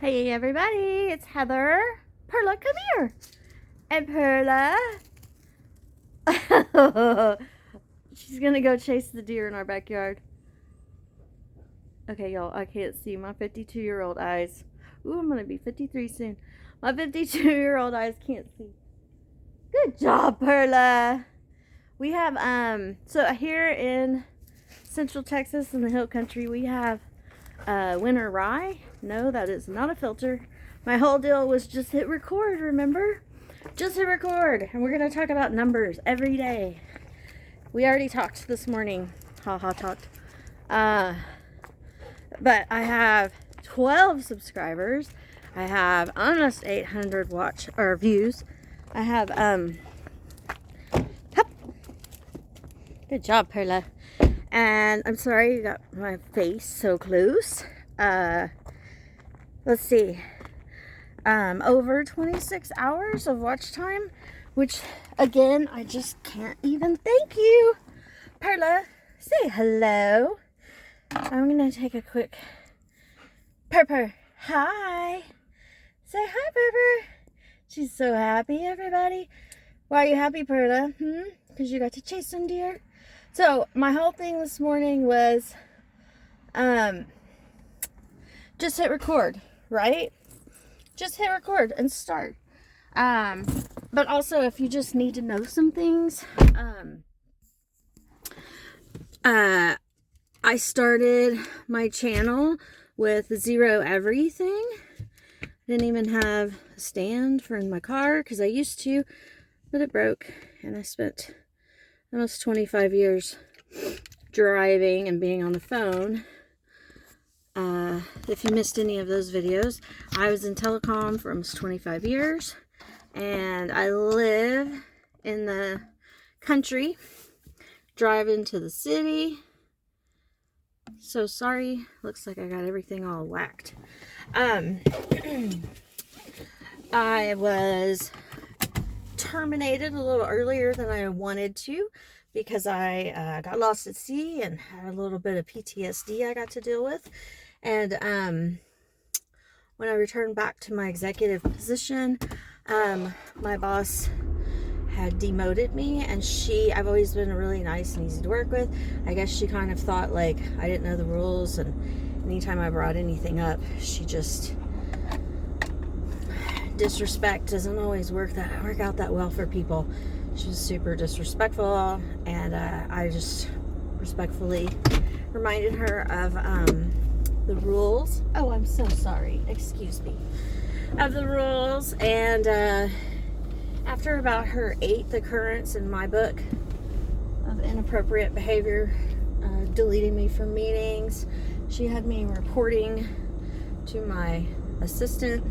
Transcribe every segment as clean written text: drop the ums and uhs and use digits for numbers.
Hey everybody, it's Heather. Perla, come here. And Perla. She's gonna go chase the deer in our backyard. Okay, y'all, I can't see my 52-year-old eyes. Ooh, I'm gonna be 53 soon. My 52-year-old eyes can't see. Good job, Perla. We have, so here in Central Texas in the Hill Country, we have winter rye. No, that is not a filter. My whole deal was just hit record, remember? Just hit record. And we're going to talk about numbers every day. We already talked this morning. Talked. But I have 12 subscribers. I have almost 800 watch or views. I have, good job, Perla. And I'm sorry you got my face so close. Let's see. Over 26 hours of watch time, which again, I just can't even thank you. Perla, say hello. I'm gonna take a quick Purr. Hi. Say hi, Purr. She's so happy, everybody. Why are you happy, Perla? Because you got to chase some deer? So my whole thing this morning was just hit record, right? Just hit record and start. But also if you just need to know some things, I started my channel with zero everything. Didn't even have a stand for in my car because I used to, but it broke, and I spent almost 25 years driving and being on the phone. If you missed any of those videos, I was in telecom for almost 25 years, and I live in the country, drive into the city. So sorry, looks like I got everything all whacked. I was terminated a little earlier than I wanted to because I got lost at sea and had a little bit of PTSD I got to deal with. And when I returned back to my executive position, my boss had demoted me, and I've always been really nice and easy to work with. I guess she kind of thought like I didn't know the rules, and anytime I brought anything up, she just, disrespect doesn't always work out that well for people. She was super disrespectful, and I just respectfully reminded her of the rules. Oh, I'm so sorry. Excuse me. Of the rules, and after about her 8th occurrence in my book of inappropriate behavior, deleting me from meetings, she had me reporting to my assistant.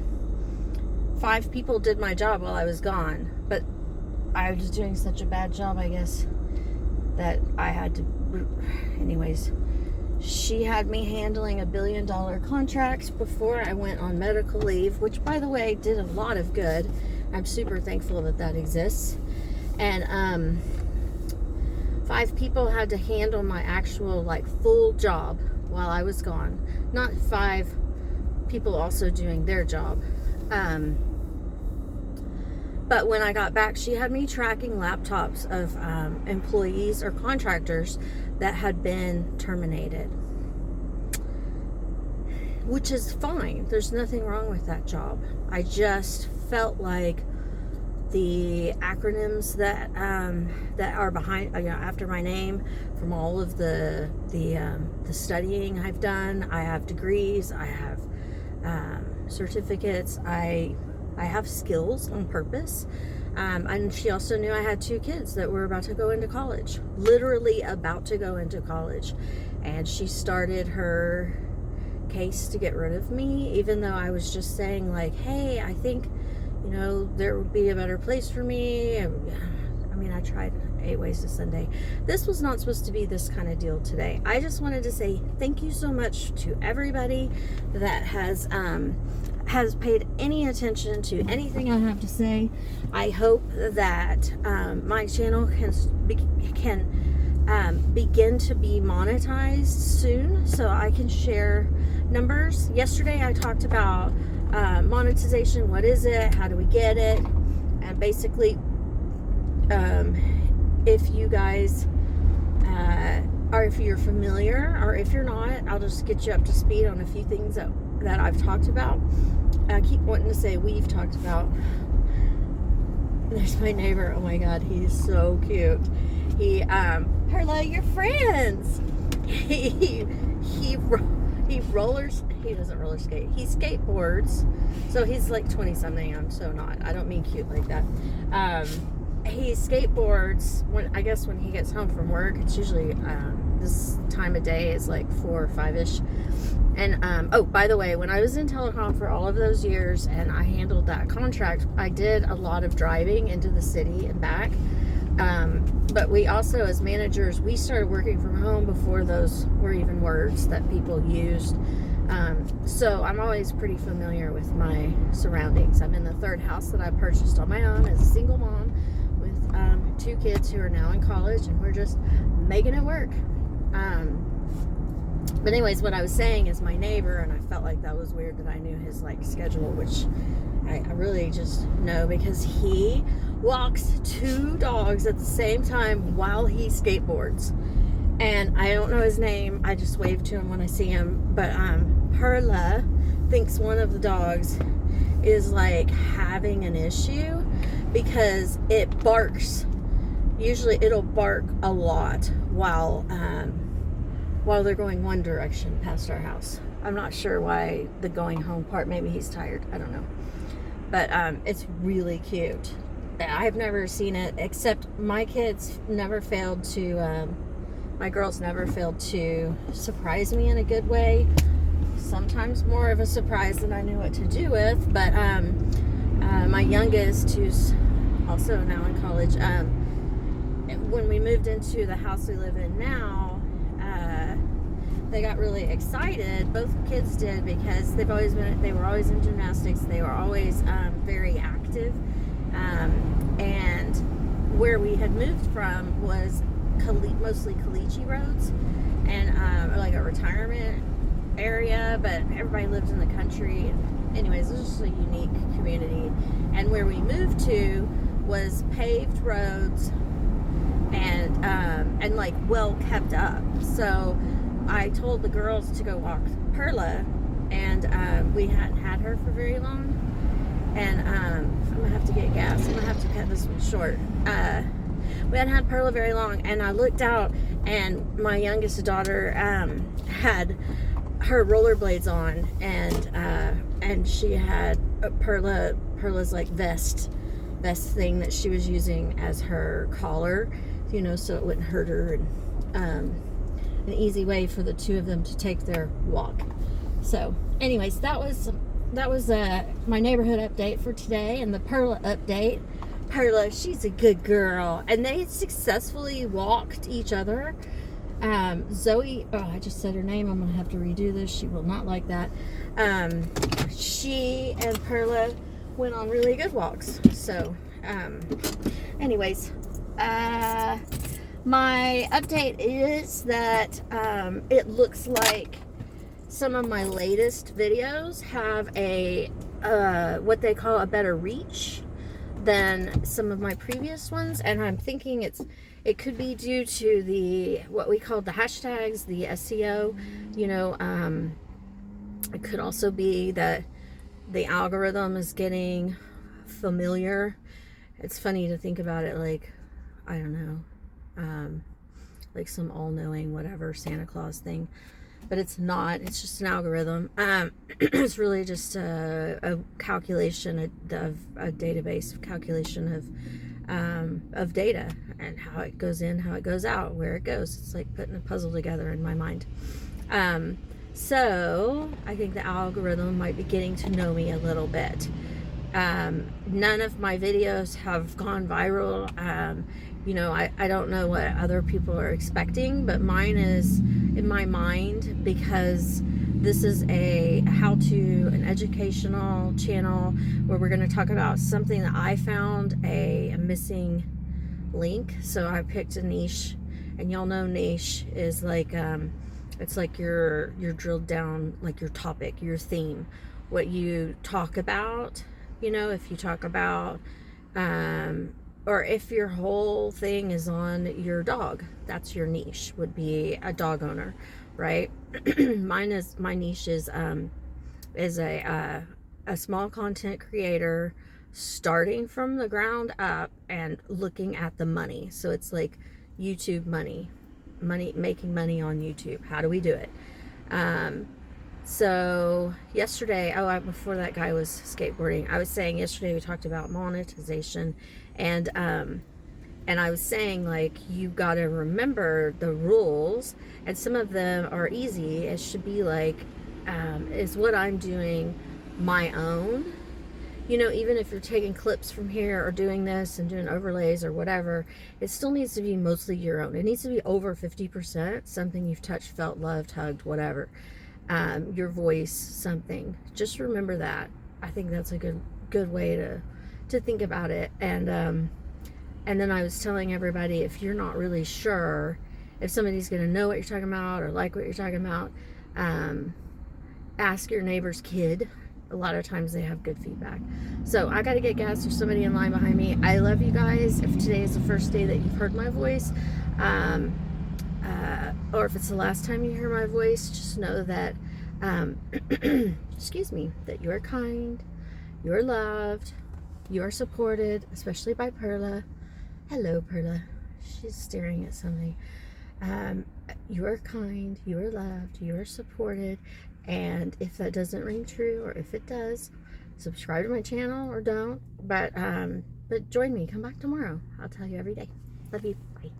5 people did my job while I was gone, but I was doing such a bad job, I guess, that I had to, anyways, she had me handling $1 billion contracts before I went on medical leave, which, by the way, did a lot of good. I'm super thankful that exists. And 5 people had to handle my actual, full job while I was gone. Not 5 people also doing their job. But when I got back, she had me tracking laptops of employees or contractors that had been terminated, which is fine. There's nothing wrong with that job. I just felt like the acronyms that are behind, after my name, from all of the studying I've done. I have degrees. I have certificates. I have skills on purpose. And she also knew I had 2 kids that were about to go into college, literally about to go into college. And she started her case to get rid of me, even though I was just saying hey, I think, there would be a better place for me. I mean, I tried 8 ways to Sunday. This was not supposed to be this kind of deal today. I just wanted to say thank you so much to everybody that has paid any attention to anything I have to say. I hope that my channel can begin to be monetized soon, so I can share numbers. Yesterday I talked about monetization, what is it, how do we get it, and basically if you guys or if you're familiar, or if you're not, I'll just get you up to speed on a few things that I've talked about. I keep wanting to say we've talked about. There's my neighbor. Oh my God, he's so cute. He Perla, you're friends. He rollers. He doesn't roller skate. He skateboards. So he's like 20 something. I'm so not. I don't mean cute like that. He skateboards when he gets home from work. It's usually this time of day is like 4 or 5ish. And oh, by the way, when I was in telecom for all of those years and I handled that contract, I did a lot of driving into the city and back. But we also, as managers, we started working from home before those were even words that people used. So I'm always pretty familiar with my surroundings. I'm in the 3rd house that I purchased on my own as a single mom with 2 kids who are now in college, and we're just making it work. But anyways, what I was saying is my neighbor, and I felt like that was weird that I knew his like schedule, which I really just know, because he walks 2 dogs at the same time while he skateboards. And I don't know his name. I just wave to him when I see him. But Perla thinks one of the dogs is like having an issue because it barks. Usually it'll bark a lot while they're going one direction past our house. I'm not sure why the going home part. Maybe he's tired. I don't know. But it's really cute. I've never seen it, except my kids never failed to, my girls never failed to surprise me in a good way. Sometimes more of a surprise than I knew what to do with. But my youngest, who's also now in college, when we moved into the house we live in now, they got really excited. Both kids did, because they were always in gymnastics. They were always very active. And where we had moved from was mostly caliche roads and like a retirement area, but everybody lived in the country. Anyways, it was just a unique community. And where we moved to was paved roads and like well kept up. So I told the girls to go walk Perla, and we hadn't had her for very long. And I'm gonna have to get gas. I'm gonna have to cut this one short. We hadn't had Perla very long, and I looked out, and my youngest daughter had her rollerblades on, and she had Perla's like vest thing that she was using as her collar, you know, so it wouldn't hurt her, and an easy way for the 2 of them to take their walk. So anyways, that was my neighborhood update for today, and the Perla update. Perla, she's a good girl, and they successfully walked each other. Zoe, I just said her name. I'm gonna have to redo this. She will not like that. She and Perla went on really good walks. So anyways, my update is that it looks like some of my latest videos have a what they call a better reach than some of my previous ones, and I'm thinking it could be due to what we call the hashtags, the SEO. You know, it could also be that the algorithm is getting familiar. It's funny to think about it like, I don't know, like some all-knowing whatever Santa Claus thing. But it's not. It's just an algorithm. It's really just a calculation, a database calculation of data, and how it goes in, how it goes out, where it goes. It's like putting a puzzle together in my mind. So I think the algorithm might be getting to know me a little bit. None of my videos have gone viral. You know, I don't know what other people are expecting, but mine is in my mind, because this is a how-to, an educational channel where we're going to talk about something that I found a missing link. So I picked a niche, and y'all know niche is like, it's like you're drilled down, like your topic, your theme, what you talk about. You know, if you talk about, or if your whole thing is on your dog, that's your niche, would be a dog owner, right? My niche is a small content creator starting from the ground up and looking at the money. So it's like YouTube money, making money on YouTube. How do we do it? So yesterday, before that guy was skateboarding, I was saying yesterday we talked about monetization, and I was saying, like, you got to remember the rules, and some of them are easy. It should be like, is what I'm doing my own? You know, even if you're taking clips from here or doing this and doing overlays or whatever, it still needs to be mostly your own. It needs to be over 50%, something you've touched, felt, loved, hugged, whatever. Your voice, something. Just remember that. I think that's a good way to think about it. And then I was telling everybody, if you're not really sure if somebody's going to know what you're talking about or like what you're talking about, ask your neighbor's kid. A lot of times they have good feedback. So I got to get gas. There's somebody in line behind me. I love you guys. If today is the first day that you've heard my voice, or if it's the last time you hear my voice, just know that, excuse me, that you're kind, you're loved, you are supported, especially by Perla. Hello, Perla. She's staring at something. You are kind, you are loved, you are supported, and if that doesn't ring true, or if it does, subscribe to my channel or don't. But join me. Come back tomorrow. I'll tell you every day. Love you. Bye.